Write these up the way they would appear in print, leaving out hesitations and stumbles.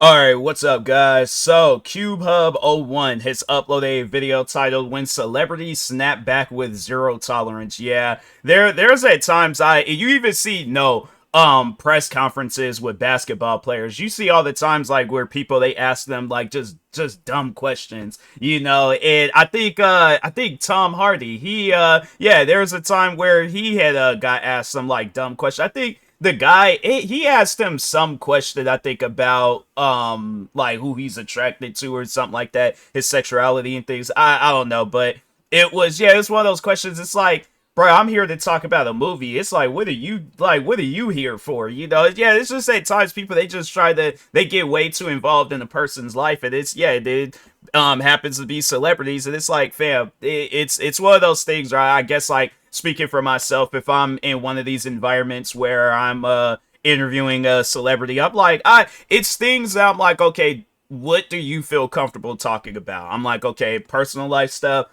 Alright, what's up guys? So, CubeHub01 has uploaded a video titled When Celebrities Snap Back with Zero Tolerance. Yeah, there's at times you even see press conferences with basketball players. You see all the times like where people they ask them like just dumb questions, and I think Tom Hardy, there was a time where he had got asked some like dumb question. I think the guy, he asked him some question, I think, about like who he's attracted to or something like that, his sexuality and things. I don't know, but it's one of those questions. It's like, bro, I'm here to talk about a movie. It's like, what are you here for? It's just at times people, they just they get way too involved in a person's life, and it happens to be celebrities, and it's like, fam, it's one of those things, right? I guess, like, speaking for myself, if I'm in one of these environments where I'm interviewing a celebrity, I'm like, it's things that I'm like, okay, what do you feel comfortable talking about? I'm like, okay, personal life stuff,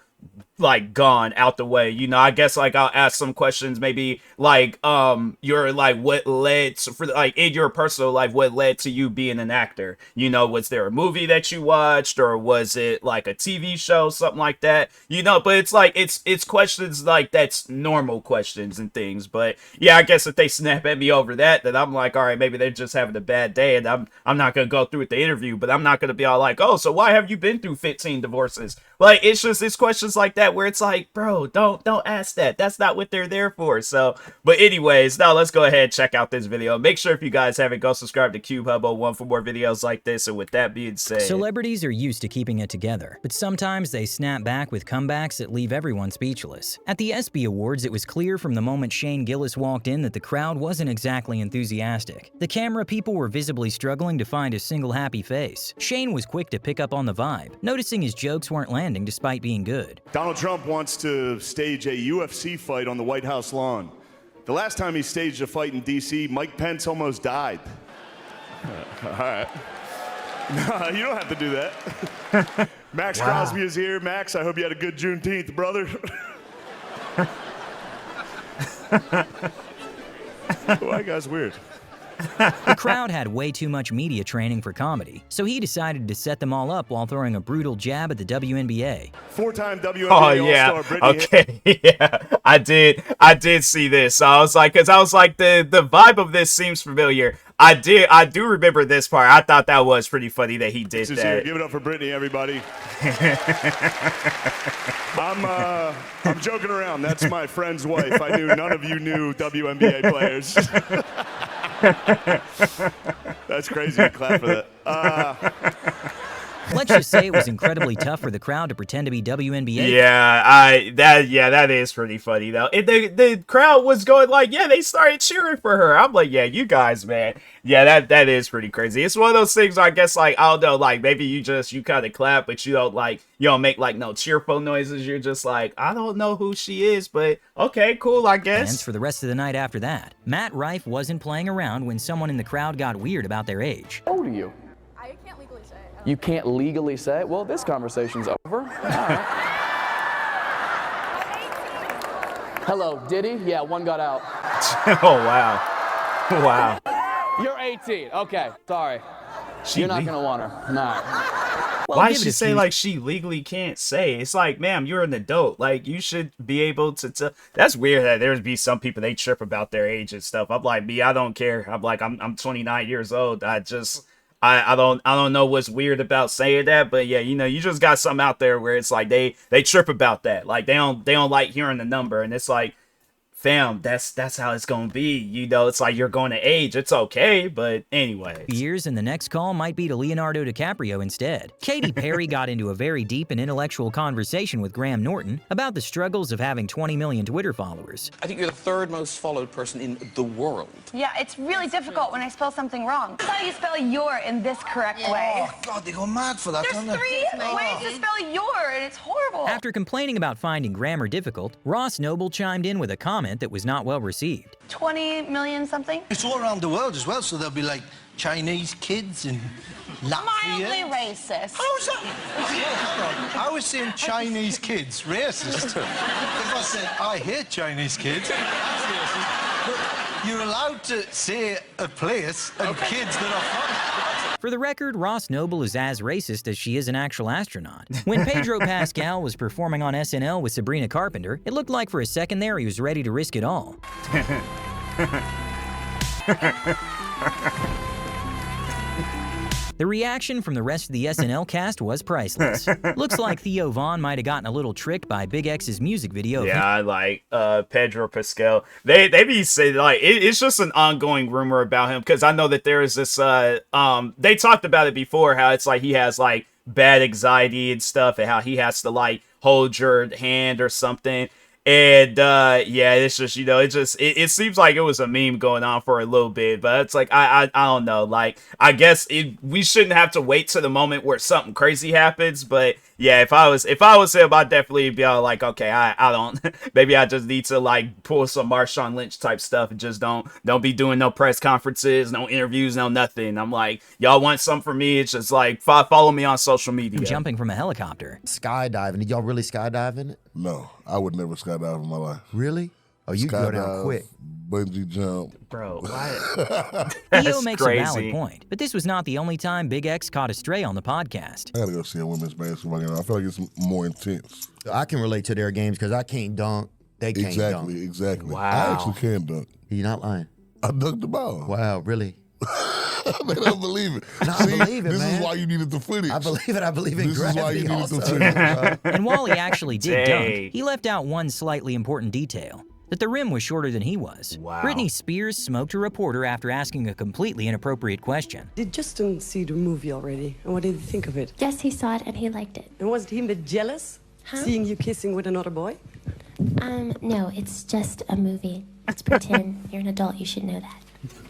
like, gone out the way. I guess, like, I'll ask some questions, maybe like your, like, what led to, for like, in your personal life, what led to you being an actor? Was there a movie that you watched, or was it like a TV show, something like that? But it's like, it's questions like that's normal questions and things. But yeah, I guess if they snap at me over that, then I'm like, all right, maybe they're just having a bad day, and I'm not gonna go through with the interview. But I'm not gonna be all like, oh, so why have you been through 15 divorces? Like, it's questions like that where it's like, bro, don't ask that. That's not what they're there for. So, but anyways, now let's go ahead and check out this video. Make sure if you guys haven't, go subscribe to CubeHub01 for more videos like this. And with that being said, celebrities are used to keeping it together, but sometimes they snap back with comebacks that leave everyone speechless. At the ESPY Awards, it was clear from the moment Shane Gillis walked in that the crowd wasn't exactly enthusiastic. The camera people were visibly struggling to find a single happy face. Shane was quick to pick up on the vibe, noticing his jokes weren't landing despite being good. Donald Trump wants to stage a UFC fight on the White House lawn. The last time he staged a fight in D.C., Mike Pence almost died. All right. No, you don't have to do that. Max Crosby is here. Max, I hope you had a good Juneteenth, brother. That guy's weird. The crowd had way too much media training for comedy, so he decided to set them all up while throwing a brutal jab at the WNBA. Four-time WNBA All-Star Brittany. Okay, yeah, I did see this. So I was like, the vibe of this seems familiar. I do remember this part. I thought that was pretty funny that he did that. Here. Give it up for Brittany, everybody. I'm joking around. That's my friend's wife. I knew none of you knew WNBA players. That's crazy. Clap for that. Let's just say it was incredibly tough for the crowd to pretend to be WNBA. That is pretty funny though. The crowd was going like, yeah, they started cheering for her. I'm like, yeah, you guys, man. Yeah, that is pretty crazy. It's one of those things, I guess, like, I don't know, like, maybe you kind of clap, but you don't make like no cheerful noises. You're just like, I don't know who she is, but okay, cool, I guess. And for the rest of the night after that, Matt Rife wasn't playing around when someone in the crowd got weird about their age. How old are you? I can't legally say it. You can't legally say it? Well, this conversation's over. All right. Hello, Diddy? Yeah, one got out. Oh, wow. Wow. You're 18. Okay, sorry. You're not going to want her. No. Well, why she say like she legally can't say? It's like, ma'am, you're an adult. Like, you should be able to tell. That's weird that there's be some people, they trip about their age and stuff. I'm like, me, I don't care. I'm like, I'm 29 years old. I don't know what's weird about saying that, but yeah, you just got something out there where it's like they trip about that. Like, they don't like hearing the number, and it's like, fam, that's how it's gonna be. It's like, you're going to age. It's okay, but anyway. Years, and the next call might be to Leonardo DiCaprio instead. Katy Perry got into a very deep and intellectual conversation with Graham Norton about the struggles of having 20 million Twitter followers. I think you're the third most followed person in the world. Yeah, it's really difficult when I spell something wrong. That's how you spell your in this correct way. Oh, God, they go mad for that, don't There's they? 3 ways to spell your, and it's horrible. After complaining about finding grammar difficult, Ross Noble chimed in with a comment that was not well received. 20 million something? It's all around the world as well, so there'll be like Chinese kids and Mildly Latvia. racist. How's that? I was saying Chinese kids racist. If I said I hate Chinese kids, that's racist. But you're allowed to say a place and kids that are from. For the record, Ross Noble is as racist as she is an actual astronaut. When Pedro Pascal was performing on SNL with Sabrina Carpenter, it looked like for a second there he was ready to risk it all. The reaction from the rest of the SNL cast was priceless. Looks like Theo Von might have gotten a little tricked by Big X's music video. Yeah, I like Pedro Pascal. They be saying like it's just an ongoing rumor about him, because I know that there is this they talked about it before, how it's like he has like bad anxiety and stuff, and how he has to like hold your hand or something. And yeah, it's just, you know, it seems like it was a meme going on for a little bit, but it's like I don't know, like I guess we shouldn't have to wait to the moment where something crazy happens. But yeah, if I was him, I'd definitely be all like, okay, I don't maybe I just need to like pull some Marshawn Lynch type stuff and just don't be doing no press conferences, no interviews, no nothing. I'm like, y'all want something from me? It's just like follow me on social media. Jumping from a helicopter. Skydiving. Did y'all really skydive in it? No, I would never skydive in my life. Really? Oh, you go down quick. Bungee jump. Bro, what? Theo makes a valid point, but this was not the only time Big X caught a stray on the podcast. I gotta go see a women's basketball game. I feel like it's more intense. I can relate to their games because I can't dunk. They can't dunk. Exactly. Wow. I actually can dunk. You're not lying. I dunked the ball. Wow, really? They don't believe it. No, I believe it, this man. is why you needed the footage. I believe it. I believe in this gravity is why you needed also. the footage. And while he actually did Dang. dunk, he left out one slightly important detail. That the rim was shorter than he was. Wow. Britney Spears smoked a reporter after asking a completely inappropriate question. Did Justin see the movie already? And what did he think of it? Yes, he saw it and he liked it. And was he a bit jealous? Seeing you kissing with another boy? No, it's just a movie. It's pretend. You're an adult, you should know that.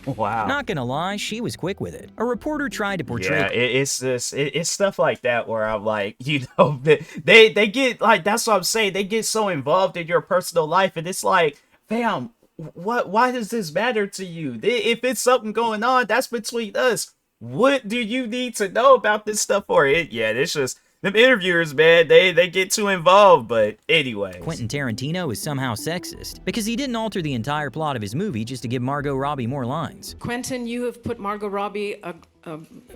Wow. Not gonna lie, she was quick with it. A reporter tried to portray... Yeah, it's stuff like that where I'm like, you know, they get, like, that's what I'm saying, they get so involved in your personal life, and it's like, fam, why does this matter to you? If it's something going on, that's between us. What do you need to know about this stuff for? Yeah, it's just... Them interviewers, man, they get too involved, but anyway. Quentin Tarantino is somehow sexist because he didn't alter the entire plot of his movie just to give Margot Robbie more lines. Quentin, you have put Margot Robbie, a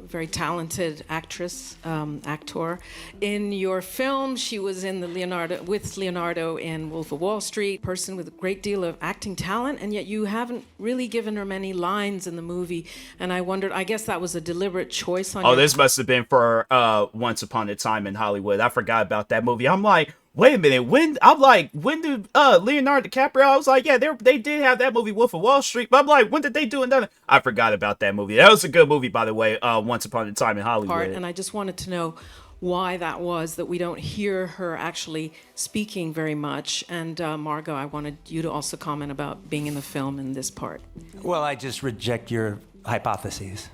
very talented actress, actor, in your film. She was in with Leonardo in Wolf of Wall Street, person with a great deal of acting talent, and yet you haven't really given her many lines in the movie. And I wondered, I guess that was a deliberate choice on your... This must have been for Once Upon a Time in Hollywood. I forgot about that movie. I'm like, wait a minute, when did Leonardo DiCaprio? I was like, yeah, they did have that movie Wolf of Wall Street, but I'm like, when did they do another? I forgot about that movie. That was a good movie, by the way, Once Upon a Time in Hollywood. And I just wanted to know why that was, that we don't hear her actually speaking very much. And Margot, I wanted you to also comment about being in the film in this part. Well, I just reject your hypotheses.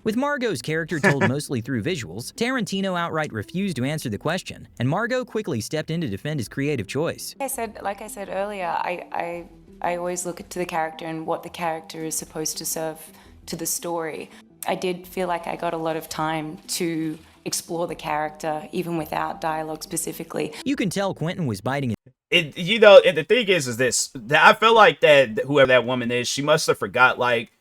With Margot's character told mostly through visuals, Tarantino outright refused to answer the question, and Margot quickly stepped in to defend his creative choice. Like I said earlier, I always look to the character and what the character is supposed to serve to the story. I did feel like I got a lot of time to explore the character, even without dialogue specifically. You can tell Quentin was biting it. You know, and the thing is this, that I feel like that whoever that woman is, she must have forgot, like,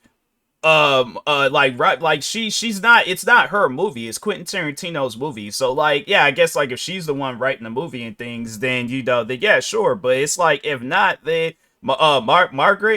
she's not, it's not her movie, it's Quentin Tarantino's movie. So like, yeah, I guess like if she's the one writing the movie and things, then you know, then yeah, sure. But it's like, if not, then Margaret, I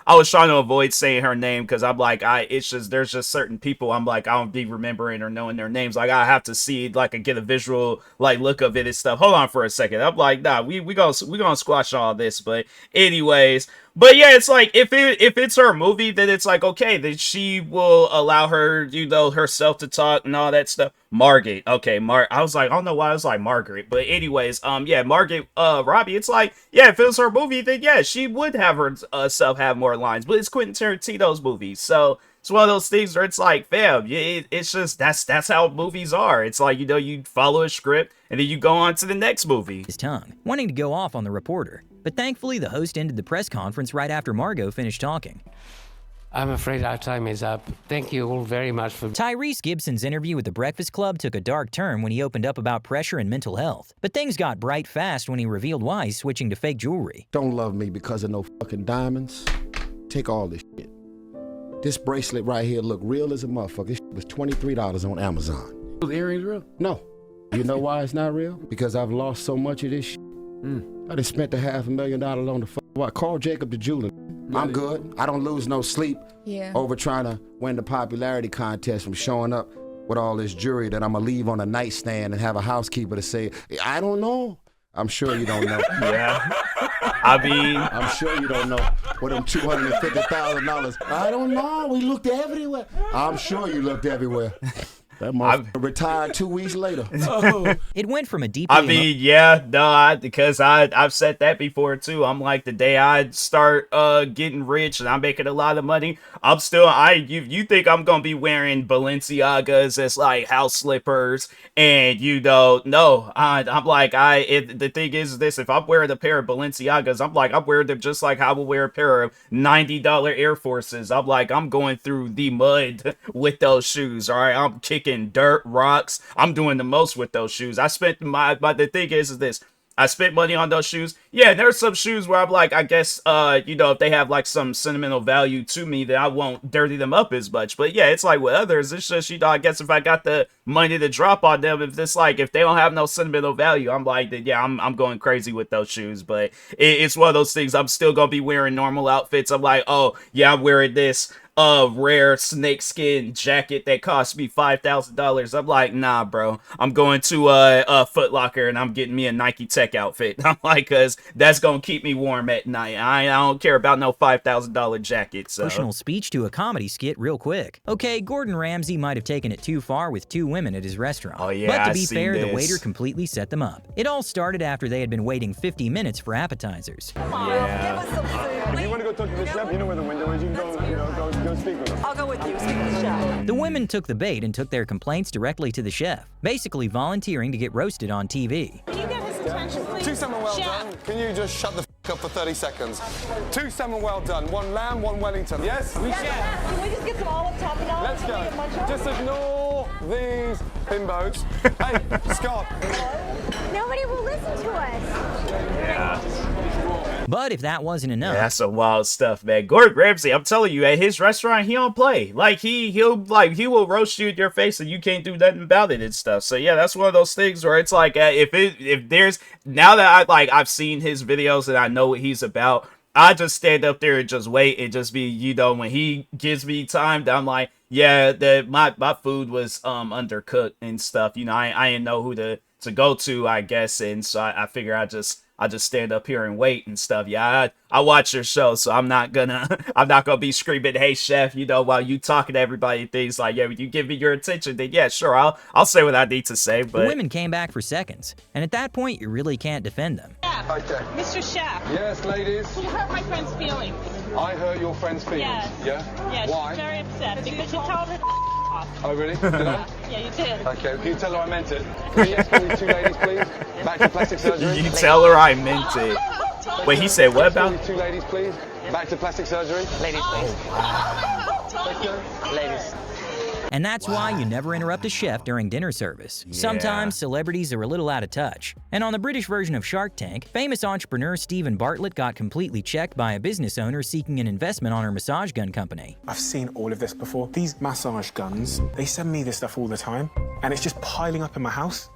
was trying to avoid saying her name because I'm like, it's just, there's just certain people I'm like, I don't be remembering or knowing their names. Like I have to see, like, I get a visual like look of it and stuff. Hold on for a second. I'm like, nah, we gonna squash all this. But anyways, but yeah, it's like, if it's her movie, then it's like, okay, then she will allow her, you know, herself to talk and all that stuff. Margaret, okay, I was like, I don't know why I was like Margaret, but anyways, yeah, Margaret Robbie, it's like, yeah, if it was her movie, then yeah, she would have herself have more lines, but it's Quentin Tarantino's movie, so it's one of those things where it's like, fam, it's just, that's how movies are. It's like, you know, you follow a script and then you go on to the next movie. His tongue, wanting to go off on the reporter, but thankfully the host ended the press conference right after Margot finished talking. I'm afraid our time is up. Thank you all very much for... Tyrese Gibson's interview with The Breakfast Club took a dark turn when he opened up about pressure and mental health. But things got bright fast when he revealed why he's switching to fake jewelry. Don't love me because of no fucking diamonds. Take all this shit. This bracelet right here look real as a motherfucker. This was $23 on Amazon. Those earrings real? No. You know why it's not real? Because I've lost so much of this shit. I done spent $500,000 on the what? Call Jacob the jeweler. I'm good. I don't lose no sleep over trying to win the popularity contest from showing up with all this jewelry that I'm gonna leave on a nightstand and have a housekeeper to say, I don't know. I'm sure you don't know. Yeah. I mean, I'm sure you don't know. With them $250,000. I don't know. We looked everywhere. I'm sure you looked everywhere. That motherfucker retired 2 weeks later. It went from a deeply... I mean, yeah, no, because I've said that before too. I'm like, the day I start getting rich and I'm making a lot of money, I'm still, you think I'm gonna be wearing Balenciagas as like house slippers, and you know, no, I'm like, the thing is this: if I'm wearing a pair of Balenciagas, I'm wearing them just like I would wear a pair of $90 Air Forces. I'm like, I'm going through the mud with those shoes. All right, I'm kicking dirt, rocks. I'm doing the most with those shoes. I spent the thing is this: I spent money on those shoes. Yeah, there's some shoes where I'm like, I guess, you know, if they have like some sentimental value to me, then I won't dirty them up as much. But yeah, it's like with others, it's just, you know, I guess if I got the money to drop on them, if they don't have no sentimental value, I'm like, yeah, I'm going crazy with those shoes. But it's one of those things. I'm still gonna be wearing normal outfits. I'm like, oh yeah, I'm wearing this rare snakeskin jacket that cost me $5,000. I'm like, nah, bro. I'm going to a Foot Locker and I'm getting me a Nike Tech outfit. I'm like, cause that's gonna keep me warm at night. I don't care about no $5,000 jacket. So. Personal speech to a comedy skit real quick. Okay, Gordon Ramsay might have taken it too far with 2 women at his restaurant. Oh yeah, but to be fair, the waiter completely set them up. It all started after they had been waiting 50 minutes for appetizers. Yeah. If you want to go talk to the chef, you know where the window is. You can go speak with him. I'll go with you. Speak with the chef. The women took the bait and took their complaints directly to the chef, basically volunteering to get roasted on TV. Can you get his attention, please? 2 salmon well done. Can you just shut the up for 30 seconds? 2 salmon well done. 1 lamb, 1 Wellington. Yes? Chef. Can we just get some olive topping on? Let's go. Just ignore these bimbos. Hey, Scott. Nobody will listen to us. Yeah. But if that wasn't enough... Yeah, that's some wild stuff, man. Gordon Ramsay, I'm telling you, at his restaurant, he don't play. Like, he will roast you in your face and you can't do nothing about it and stuff. So, yeah, that's one of those things where it's like, if there's... Now that I've seen his videos and I know what he's about, I just stand up there and just wait and just be, you know, when he gives me time, I'm like, yeah, my food was undercooked and stuff. You know, I didn't know who to go to, I guess, and so I figure I just stand up here and wait and stuff. Yeah, I watch your show, so I'm not gonna be screaming, "Hey, chef," you know, while you talking to everybody and things like, yeah, when you give me your attention, then yeah, sure, I'll say what I need to say. But the women came back for seconds, and at that point, you really can't defend them. Okay. Mr. Chef. Yes, ladies. You hurt my friend's feelings. I hurt your friend's feelings. Yes. Yeah. Yeah. Why? She's very upset because you told her off. Oh, really? Did I? Yeah, you did. Okay. Can you tell her I meant it? Can you escort these 2 ladies, please? Back to plastic surgery. You tell her I meant it. Wait, he said what about? These 2 ladies, please. Back to plastic surgery. Ladies, please. Ladies. And that's why you never interrupt a chef during dinner service. Sometimes celebrities are a little out of touch. And on the British version of Shark Tank, famous entrepreneur Stephen Bartlett got completely checked by a business owner seeking an investment on her massage gun company. I've seen all of this before. These massage guns, they send me this stuff all the time, and it's just piling up in my house.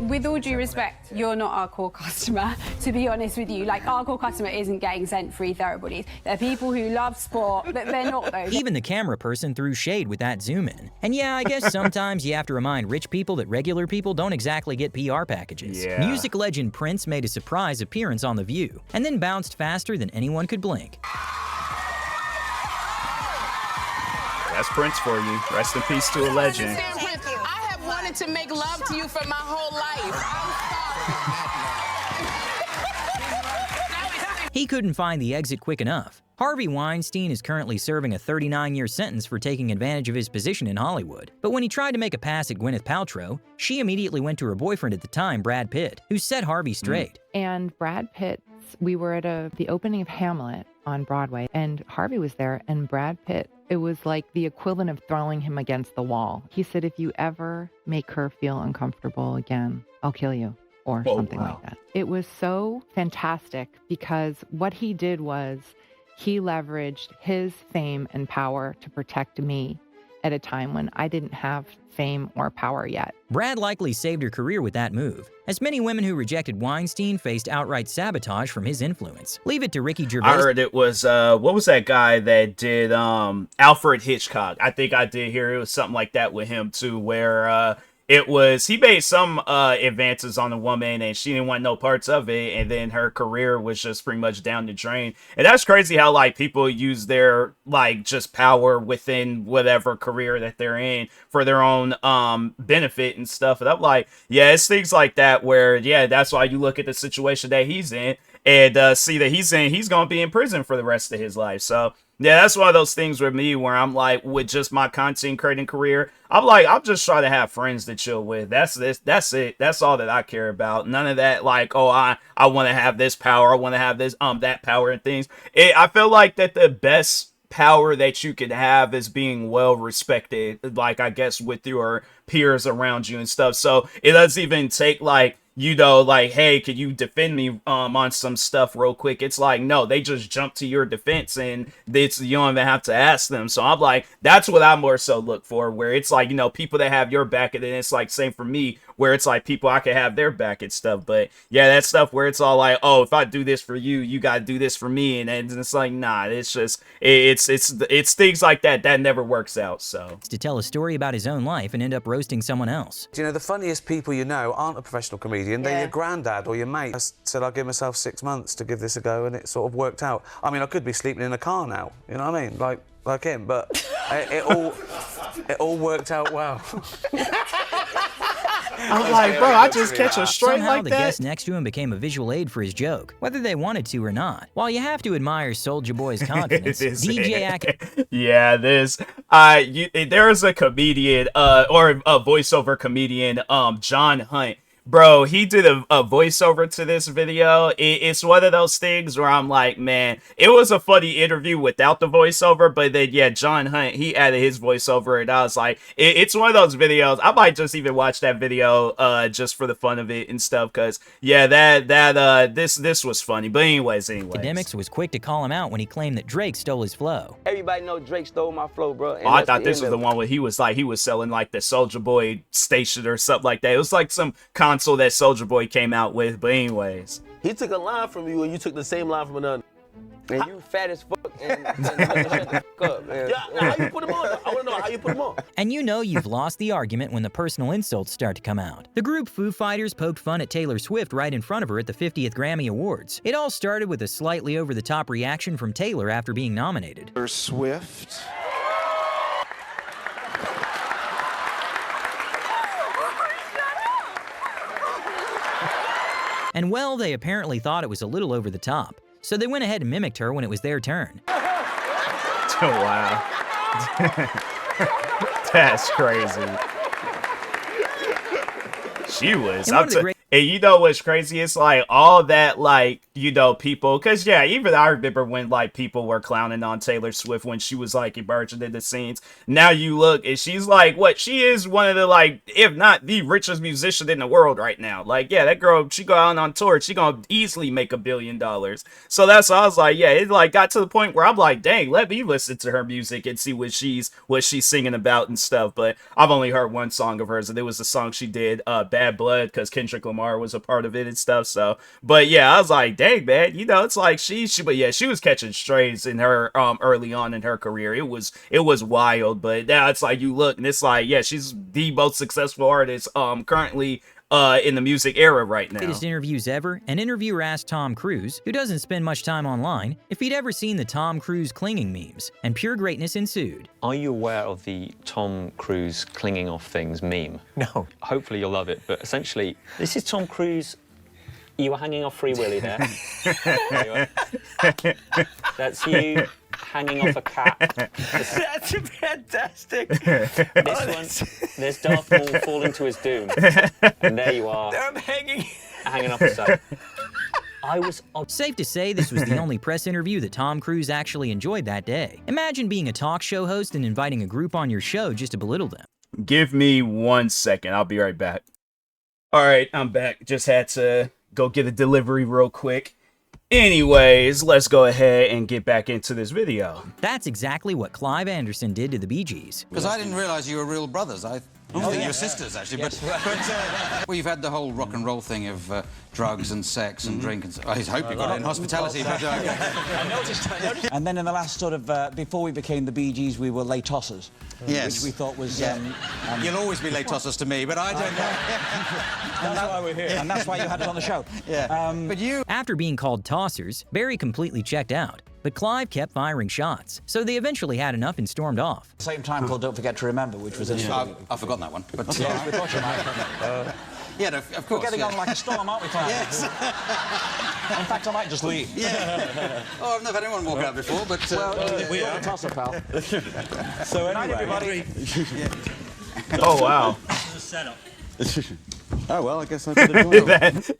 With all due respect, you're not our core customer, to be honest with you. Like, our core customer isn't getting sent free Therabodies. They're people who love sport, but they're not those. Even the camera person threw shade with that zoom in. And yeah, I guess sometimes you have to remind rich people that regular people don't exactly get PR packages. Yeah. Music legend Prince made a surprise appearance on The View, and then bounced faster than anyone could blink. That's Prince for you. Rest in peace to a legend. To make love to you for my whole life. He couldn't find the exit quick enough. Harvey Weinstein is currently serving a 39-year sentence for taking advantage of his position in Hollywood. But when he tried to make a pass at Gwyneth Paltrow, she immediately went to her boyfriend at the time, Brad Pitt, who set Harvey straight. And Brad Pitt, we were at the opening of Hamlet on Broadway, and Harvey was there, and Brad Pitt, it was like the equivalent of throwing him against the wall. He said, if you ever make her feel uncomfortable again, I'll kill you, or something like that. It was so fantastic because what he did was He leveraged his fame and power to protect me at a time when I didn't have fame or power yet. Brad likely saved her career with that move, as many women who rejected Weinstein faced outright sabotage from his influence. Leave it to Ricky Gervais. I heard it was, what was that guy that did Alfred Hitchcock? I think I did hear it was something like that with him too, where it was, he made some advances on the woman and she didn't want no parts of it, and then her career was just pretty much down the drain. And that's crazy how like people use their like just power within whatever career that they're in for their own benefit and stuff. And I'm like, yeah, it's things like that where, yeah, that's why you look at the situation that he's in and see that he's gonna be in prison for the rest of his life. So yeah, that's one of those things with me where I'm like, with just my content creating career, I'm like, I'm just trying to have friends to chill with. That's it. That's all that I care about. None of that like, oh, I want to have this power, I want to have this that power and things. I feel like that the best power that you could have is being well respected, like I guess with your peers around you and stuff. So it doesn't even take like, you know, like, hey, could you defend me on some stuff real quick? It's like, no, they just jump to your defense and it's, you don't even have to ask them. So I'm like, that's what I more so look for, where it's like, you know, people that have your back, and then it's like same for me, where it's like people I could have their back and stuff. But yeah, that stuff where it's all like, oh, if I do this for you, you gotta do this for me, and it's like, nah, it's just it's things like that that never works out. So to tell a story about his own life and end up roasting someone else. Do you know, the funniest people you know aren't a professional comedian, they're your granddad or your mate. I said I'll give myself 6 months to give this a go, and it sort of worked out. I mean, I could be sleeping in a car now, you know what I mean? Like him, but it all worked out well. I'm like, bro, I just catch a straight Somehow like the that. guest next to him became a visual aid for his joke, whether they wanted to or not. While you have to admire Soulja Boy's confidence, Yeah, there's a comedian, or a voiceover comedian, John Hunt. Bro, he did a voiceover to this video. It's one of those things where I'm like, man, it was a funny interview without the voiceover, but then, yeah, John Hunt, he added his voiceover, and I was like, it's one of those videos. I might just even watch that video just for the fun of it and stuff, because, yeah, this was funny. But anyways. Academics was quick to call him out when he claimed that Drake stole his flow. Everybody know Drake stole my flow, bro. Oh, I thought this was the one where he was selling like the Soulja Boy station or something like that. It was like some console that Soulja Boy came out with, but anyways. He took a line from you and you took the same line from another. And you fat as fuck and shut the fuck up, man. Yeah, how you put him on? I want to know how you put him on. And you know you've lost the argument when the personal insults start to come out. The group Foo Fighters poked fun at Taylor Swift right in front of her at the 50th Grammy Awards. It all started with a slightly over-the-top reaction from Taylor after being nominated. Taylor Swift. And well, they apparently thought it was a little over the top, so they went ahead and mimicked her when it was their turn. Oh, wow. That's crazy. She was. And you know what's crazy? It's like all that, like, you know, people, because yeah, even I remember when like people were clowning on Taylor Swift when she was like emerging in the scenes. Now you look and she's like, what? She is one of the, like, if not the richest musician in the world right now. Like, yeah, that girl, she go out on tour, she gonna easily make $1 billion. So that's why I was like, yeah, it like got to the point where I'm like, dang, let me listen to her music and see what she's singing about and stuff. But I've only heard one song of hers, and it was the song she did, Bad Blood, because Kendrick Lamar was a part of it and stuff. So, but yeah, I was like, dang, man, you know, it's like but yeah, she was catching strays in her early on in her career. It was wild. But now it's like you look and it's like, yeah, she's the most successful artist currently in the music era right now. Greatest interviews ever, an interviewer asked Tom Cruise, who doesn't spend much time online, if he'd ever seen the Tom Cruise clinging memes, and pure greatness ensued. Are you aware of the Tom Cruise clinging off things meme? No. Hopefully you'll love it, but essentially, this is Tom Cruise. You were hanging off Free Willy there. There you are. That's you hanging off a cat. That's fantastic. This one, there's Darth Maul falling to his doom. And there you are. I'm hanging off the side. Safe to say this was the only press interview that Tom Cruise actually enjoyed that day. Imagine being a talk show host and inviting a group on your show just to belittle them. Give me 1 second. I'll be right back. All right, I'm back. Just had to go get a delivery real quick. Anyways, let's go ahead and get back into this video. That's exactly what Clive Anderson did to the Bee Gees. Because I didn't realise you were real brothers. I think you were sisters, actually. Yes. But well, you've had the whole rock and roll thing of drugs and sex and drink and I hope you got it in hospitality. But, I noticed. And then in the last sort of, before we became the Bee Gees, we were late tossers. Yes. Which we thought was... You'll always be late tossers to me, but I don't know. That's why we're here. And that's why you had us on the show. Yeah. But you... After being called tossers, Barry completely checked out. But Clive kept firing shots, so they eventually had enough and stormed off. Same time called Don't Forget to Remember, which was... I've forgotten that one. But we thought you might. Yeah, of course. We're getting on like a storm, aren't we, Clive? Yes. In fact, I might just leave. Yeah. Oh, I've never had anyone walk out before, but... well, we are a tosser, pal. So anyway... everybody. Oh, wow. This is a setup. Oh well, I guess I better do it.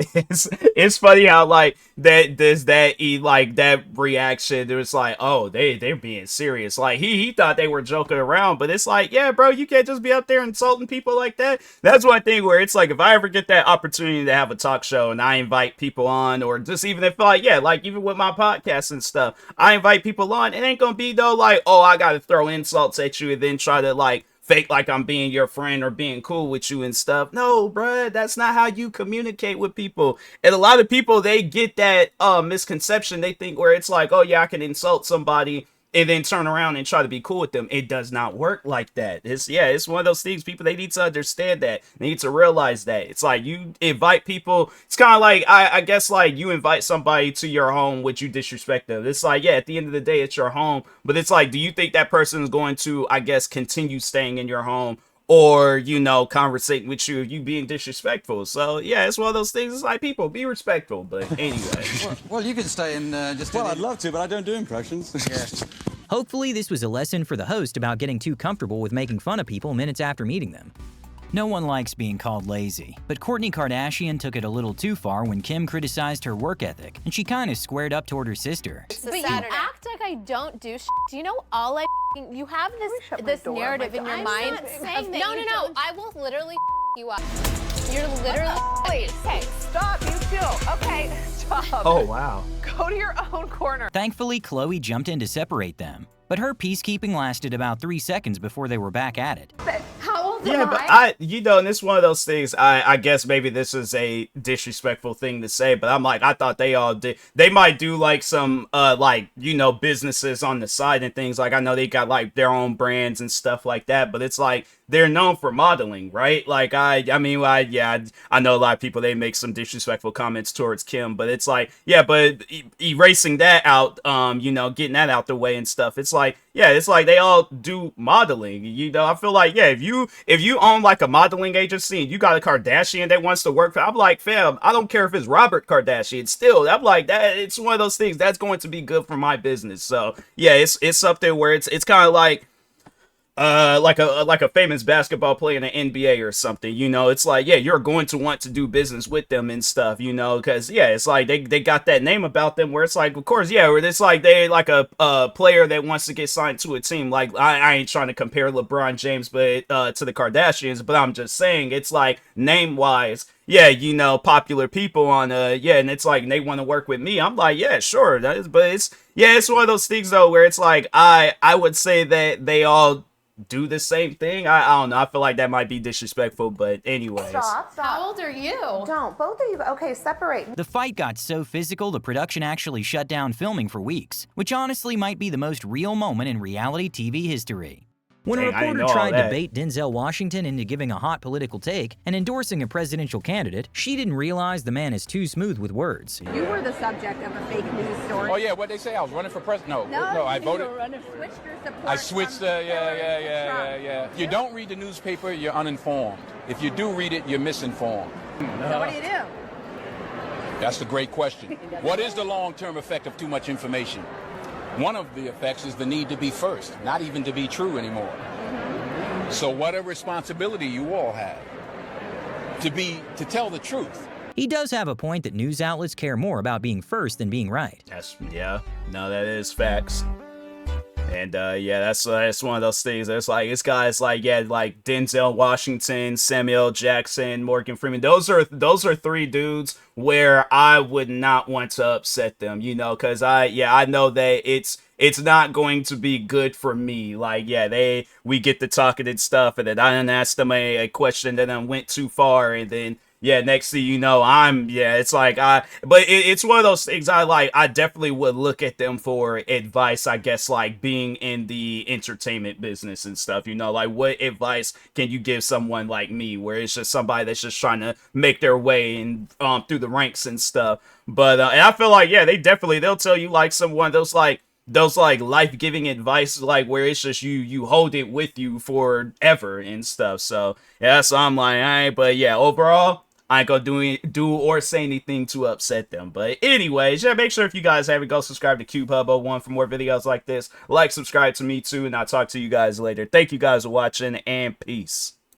It's funny how like that reaction. It was like, oh, they're being serious. Like he thought they were joking around, but it's like, yeah, bro, you can't just be up there insulting people like that. That's one thing where it's like, if I ever get that opportunity to have a talk show and I invite people on, or just even if like, yeah, like even with my podcast and stuff, I invite people on, it ain't gonna be though like, oh, I gotta throw insults at you and then try to like fake like I'm being your friend or being cool with you and stuff. No, bruh, that's not how you communicate with people. And a lot of people, they get that misconception. They think where it's like, oh yeah, I can insult somebody and then turn around and try to be cool with them. It does not work like that. It's one of those things, people, they need to understand that. They need to realize that. It's like you invite people. It's kind of like, I guess like you invite somebody to your home, which you disrespect them. It's like, yeah, at the end of the day, it's your home. But it's like, do you think that person is going to, I guess, continue staying in your home? Or, you know, conversating with you if you being disrespectful. So, yeah, it's one of those things. It's like, people, be respectful. But anyway. well, you can stay in just... Well, I'd love to, but I don't do impressions. Yeah. Hopefully, this was a lesson for the host about getting too comfortable with making fun of people minutes after meeting them. No one likes being called lazy, but Kourtney Kardashian took it a little too far when Kim criticized her work ethic, and she kind of squared up toward her sister. But you act like I don't do shit. Do you know all I you have this narrative in your mind? No, I will literally you up. You're literally Hey, stop, you too. Okay, stop. Oh, wow. Go to your own corner. Thankfully, Khloe jumped in to separate them, but her peacekeeping lasted about 3 seconds before they were back at it. Yeah, but you know, and it's one of those things, I guess maybe this is a disrespectful thing to say, but I'm like, I thought they all did, they might do like some, like, you know, businesses on the side and things, like, I know they got like their own brands and stuff like that, but it's like, they're known for modeling, right? Like, I know a lot of people, they make some disrespectful comments towards Kim, but it's like, yeah, but erasing that out, you know, getting that out the way and stuff, it's like, yeah, it's like they all do modeling, you know. I feel like, yeah, if you own like a modeling agency and you got a Kardashian that wants to work for, I'm like, fam, I don't care if it's Robert Kardashian, still, I'm like, that it's one of those things that's going to be good for my business. So yeah, it's up there where it's kind of like a famous basketball player in the NBA or something, you know. It's like, yeah, you're going to want to do business with them and stuff, you know, because yeah, it's like they got that name about them where it's like, of course, yeah, where it's like they like a player that wants to get signed to a team. Like, I ain't trying to compare LeBron James but to the Kardashians, but I'm just saying it's like name wise, yeah, you know, popular people on yeah, and it's like they want to work with me. I'm like, yeah, sure, but it's one of those things though where it's like I would say that they all do the same thing. I don't know. I feel like that might be disrespectful, but anyways. Stop. How old are you? Don't. Both of you. Okay, separate. The fight got so physical, the production actually shut down filming for weeks, which honestly might be the most real moment in reality TV history. When a reporter tried to bait Denzel Washington into giving a hot political take and endorsing a presidential candidate, she didn't realize the man is too smooth with words. You were the subject of a fake news story. Oh yeah, what'd they say? I was running for president? No, I voted. Switched your support. I switched, yeah. If you don't read the newspaper, you're uninformed. If you do read it, you're misinformed. So what do you do? That's a great question. What is the long-term effect of too much information? One of the effects is the need to be first, not even to be true anymore. So what a responsibility you all have to tell the truth. He does have a point that news outlets care more about being first than being right. Yeah, no, that is facts. And yeah, that's one of those things. It's like it's guys like like Denzel Washington, Samuel Jackson, Morgan Freeman. Those are 3 dudes where I would not want to upset them, you know, because I know that it's not going to be good for me. Like, yeah, we get to talking and stuff, and then I didn't ask them a question that then went too far, and then yeah, next thing you know, it's like but it's one of those things I definitely would look at them for advice, I guess, like being in the entertainment business and stuff, you know, like what advice can you give someone like me, where it's just somebody that's just trying to make their way and through the ranks and stuff. But and I feel like, yeah, they'll tell you like those life-giving advice, like where it's just you hold it with you forever and stuff. So yeah, so I'm like, all right, but yeah, overall, I ain't gonna do or say anything to upset them. But anyways, yeah, make sure if you guys haven't, go subscribe to CubeHub01 for more videos like this. Like, subscribe to me too, and I'll talk to you guys later. Thank you guys for watching, and peace.